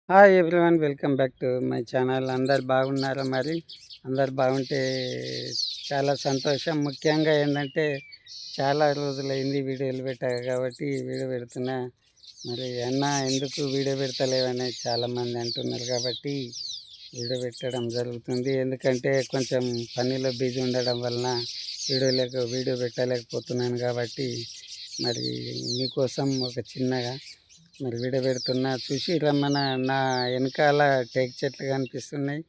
Hi everyone, welcome back to my channel. అందరు బాగున్నారా? మరి అందరు బాగుంటే చాలా సంతోషం. ముఖ్యంగా ఏంటంటే చాలా రోజులైంది వీడియోలు పెట్టాక కాబట్టి వీడియో పెడుతున్నా. మరి అన్న ఎందుకు వీడియో పెడతలేవని చాలామంది అంటున్నారు కాబట్టి వీడియో పెట్టడం జరుగుతుంది. ఎందుకంటే కొంచెం పనిలో బిజీ ఉండడం వలన వీడియో పెట్టలేకపోతున్నాను కాబట్టి మరి మీకోసం ఒక చిన్నగా మరి వీడియో పెడుతున్నా. చూసి రమ్మన నా వెనకాల టేక్ చెట్లు కనిపిస్తున్నాయి.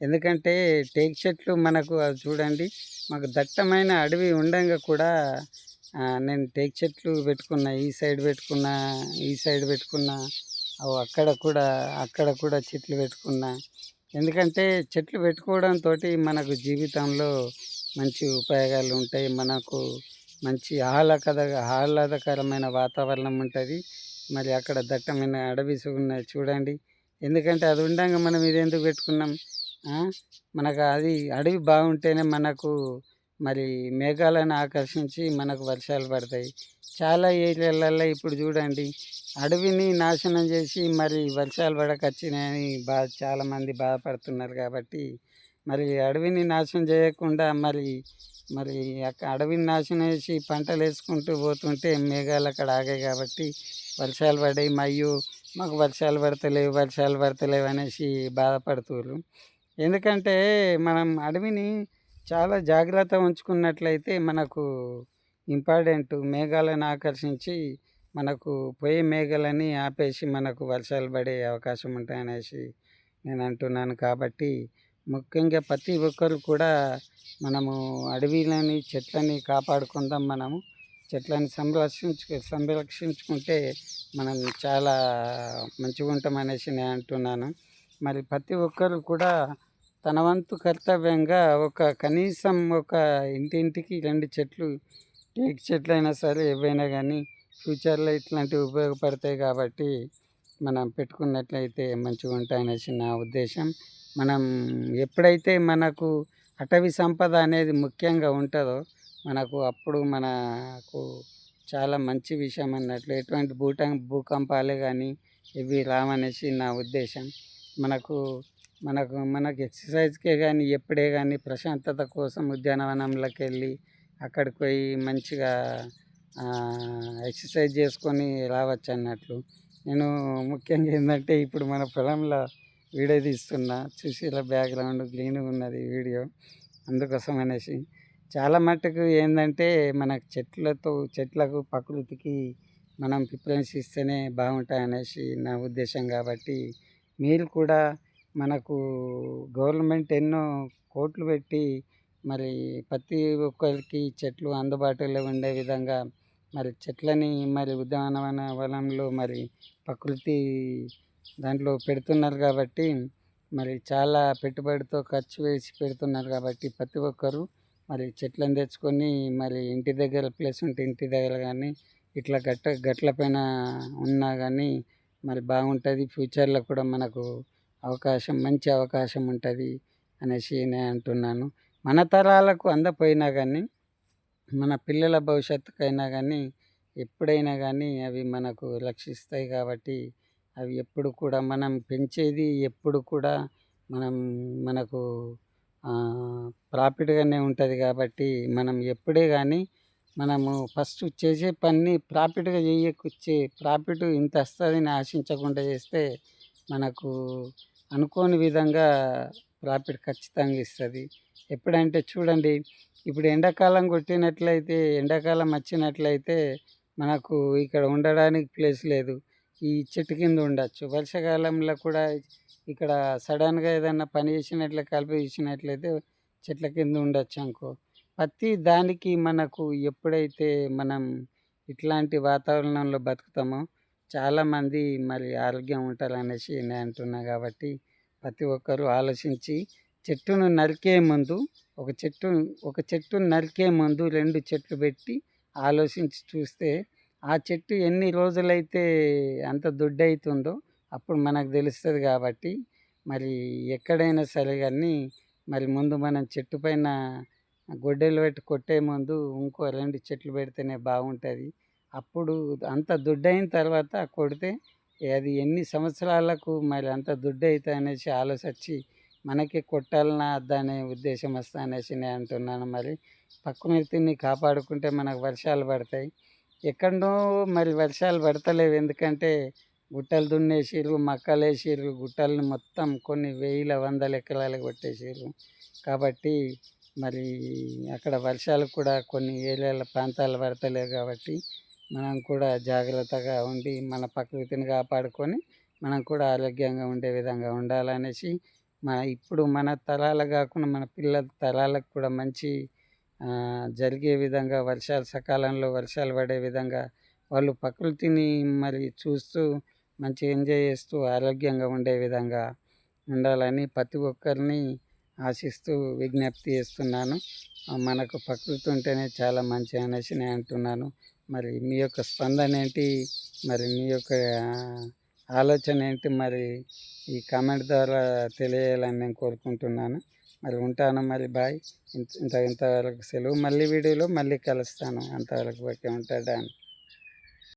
ఎందుకంటే టేక్ చెట్లు మనకు అవి చూడండి, మాకు దట్టమైన అడవి ఉండంగా కూడా నేను టేక్ చెట్లు పెట్టుకున్నా. ఈ సైడ్ పెట్టుకున్నా, అక్కడ కూడా చెట్లు పెట్టుకున్నా. ఎందుకంటే చెట్లు పెట్టుకోవడంతో మనకు జీవితంలో మంచి ఉపయోగాలు ఉంటాయి. మనకు మంచి ఆహ్లాదకరమైన వాతావరణం ఉంటుంది. మరి అక్కడ దట్టమైన అడవిస్ ఉన్నాయి చూడండి. ఎందుకంటే అది ఉండంగా మనం ఇది ఎందుకు పెట్టుకున్నాం? ఆ? మనకు అది అడవి బాగుంటేనే మనకు మరి మేఘాలను ఆకర్షించి మనకు వర్షాలు పడతాయి. చాలా ఏరియాలలో ఇప్పుడు చూడండి, అడవిని నాశనం చేసి మరి వర్షాలు పడకొచ్చినాయని చాలామంది బాధపడుతున్నారు. కాబట్టి మరి అడవిని నాశనం చేయకుండా మరి మరి అడవిని నాశనం చేసి పంటలు వేసుకుంటూ పోతుంటే మేఘాలు అక్కడ ఆగాయి కాబట్టి వర్షాలు పడ్డాయి. మాకు వర్షాలు పడతలేవు అనేసి బాధపడుతున్నారు. ఎందుకంటే మనం అడవిని చాలా జాగ్రత్త ఉంచుకున్నట్లయితే మనకు ఇంపార్టెంట్ మేఘాలను ఆకర్షించి మనకు పోయే మేఘాలని ఆపేసి మనకు వర్షాలు పడే అవకాశం ఉంటాయనేసి నేను అంటున్నాను. కాబట్టి ముఖ్యంగా ప్రతి ఒక్కరు కూడా మనము అడవిలని చెట్లని కాపాడుకుందాం. మనము చెట్లను సంరక్షించుకుంటే మనం చాలా మంచిగా ఉంటామనేసి నేను అంటున్నాను. మరి ప్రతి ఒక్కరు కూడా తన వంతు కర్తవ్యంగా కనీసం ఒక ఇంటింటికి 2 చెట్లు, టేక్ చెట్లు అయినా సరే ఏవైనా కానీ ఫ్యూచర్లో ఇట్లాంటివి ఉపయోగపడతాయి కాబట్టి మనం పెట్టుకున్నట్లయితే మంచిగా ఉంటాయనేసి నా ఉద్దేశం. మనం ఎప్పుడైతే మనకు అటవీ సంపద అనేది ముఖ్యంగా ఉంటుందో అప్పుడు మనకు చాలా మంచి విషయం అన్నట్లు. ఎటువంటి భూకంపాలే కానీ ఇవి రావనేసి నా ఉద్దేశం. మనకు మనకు ఎక్సర్సైజ్కే కానీ ఎప్పుడే కానీ ప్రశాంతత కోసం ఉద్యానవనంలోకి వెళ్ళి అక్కడికి పోయి మంచిగా ఎక్సర్సైజ్ చేసుకొని రావచ్చు అన్నట్లు. నేను ముఖ్యంగా ఏంటంటే ఇప్పుడు మన పొలంలో వీడియో తీస్తున్నా. చూసి ఇలా బ్యాక్గ్రౌండ్ క్లీన్గా ఉన్నది వీడియో, అందుకోసం అనేసి. చాలా మట్టుకు ఏంటంటే మనకు చెట్లకు ప్రకృతికి మనం ప్రిఫరెన్స్ ఇస్తేనే బాగుంటాయి అనేసి నా ఉద్దేశం. కాబట్టి మీరు కూడా మనకు గవర్నమెంట్ ఎన్నో కోట్లు పెట్టి మరి ప్రతి ఒక్కరికి చెట్లు అందుబాటులో ఉండే విధంగా మరి చెట్లని మరి ఉద్యానవనంలో మరి ప్రకృతి దాంట్లో పెడుతున్నారు. కాబట్టి మరి చాలా పెట్టుబడితో ఖర్చు వేసి పెడుతున్నారు. కాబట్టి ప్రతి ఒక్కరు మరి చెట్లను తెచ్చుకొని మరి ఇంటి దగ్గర ప్లేస్ ఉంటే ఇంటి దగ్గర కానీ ఇట్లా గట్ల పైన ఉన్నా కానీ మరి బాగుంటుంది. ఫ్యూచర్లో కూడా మనకు మంచి అవకాశం ఉంటుంది అనేసి నేను అంటున్నాను. మన తరాలకు అందపోయినా కానీ మన పిల్లల భవిష్యత్తుకైనా కానీ ఎప్పుడైనా కానీ అవి మనకు రక్షిస్తాయి. కాబట్టి అవి ఎప్పుడు కూడా మనం పెంచేది ఎప్పుడు కూడా మనకు ప్రాఫిట్గానే ఉంటుంది. కాబట్టి మనం ఎప్పుడే కానీ మనము ఫస్ట్ చేసే పని ప్రాఫిట్గా ప్రాఫిట్ ఇంత వస్తుందని ఆశించకుండా చేస్తే మనకు అనుకోని విధంగా ప్రాఫిట్ ఖచ్చితంగా ఇస్తుంది. ఎప్పుడంటే చూడండి, ఇప్పుడు ఎండాకాలం వచ్చినట్లయితే మనకు ఇక్కడ ఉండడానికి ప్లేస్ లేదు. ఈ చెట్టు కింద ఉండొచ్చు. వర్షాకాలంలో కూడా ఇక్కడ సడన్గా ఏదైనా పని చేసినట్లయితే చెట్ల కింద ఉండొచ్చు అనుకో. ప్రతి దానికి మనకు ఎప్పుడైతే మనం ఇట్లాంటి వాతావరణంలో బతుకుతామో చాలామంది మరి ఆరోగ్యం ఉంటారు అనేసి నేను అంటున్నా. కాబట్టి ప్రతి ఒక్కరూ ఆలోచించి చెట్టును నరికే ముందు ఒక చెట్టును నరికే ముందు 2 చెట్లు పెట్టి ఆలోచించి చూస్తే ఆ చెట్టు ఎన్ని రోజులైతే అంత దొడ్డవుతుందో అప్పుడు మనకు తెలుస్తుంది. కాబట్టి మరి ఎక్కడైనా సరే కానీ మరి ముందు మనం చెట్టు పైన గొడ్డలు పెట్టి కొట్టే ముందు ఇంకో 2 చెట్లు పెడితేనే బాగుంటుంది. అప్పుడు అంత దొడ్డయిన తర్వాత కొడితే అది ఎన్ని సంవత్సరాలకు మరి అంత దుడ్డయితది అనేసి ఆలోచొచ్చి మనకే కొట్టాలనా వద్దా అనే ఉద్దేశం వస్తా అనేసి నేను అంటున్నాను. మరి ప్రకృతిని కాపాడుకుంటే మనకు వర్షాలు పడతాయి. ఎక్కడనో మరి వర్షాలు పడతలేవు. ఎందుకంటే గుట్టలు దున్నేసిర్రు, మక్కలేసిర్రు, గుట్టలను మొత్తం కొన్ని వేల, వందల ఎకరాలు కొట్టేసిర్రు. కాబట్టి మరి అక్కడ వర్షాలు కూడా కొన్ని ఏరియాల ప్రాంతాల్లో పడతలేవు కాబట్టి మనం కూడా జాగ్రత్తగా ఉండి మన ప్రకృతిని కాపాడుకొని మనం కూడా ఆరోగ్యంగా ఉండే విధంగా ఉండాలనేసి ఇప్పుడు మన తరాలకు కాకుండా మన పిల్లల తరాలకు కూడా మంచి జరిగే విధంగా వర్షాలు సకాలంలో వర్షాలు పడే విధంగా వాళ్ళు ప్రకృతిని మరి చూస్తూ మంచిగా ఎంజాయ్ చేస్తూ ఆరోగ్యంగా ఉండే విధంగా ఉండాలని ప్రతి ఒక్కరిని ఆశిస్తూ విజ్ఞప్తి చేస్తున్నాను. మనకు ప్రకృతి ఉంటేనే చాలా మంచిది అనేసి నేను అంటున్నాను. మరి మీ యొక్క స్పందన ఏంటి? మరి మీ యొక్క ఆలోచన ఏంటి? మరి ఈ కామెంట్ ద్వారా తెలియజేయాలని నేను కోరుకుంటున్నాను. మరి ఉంటాను మరి బాయ్. ఇంతవరకు సెలవు. మళ్ళీ వీడియోలో మళ్ళీ కలుస్తాను. అంతవరకు ఓకే ఉంటా డాన్.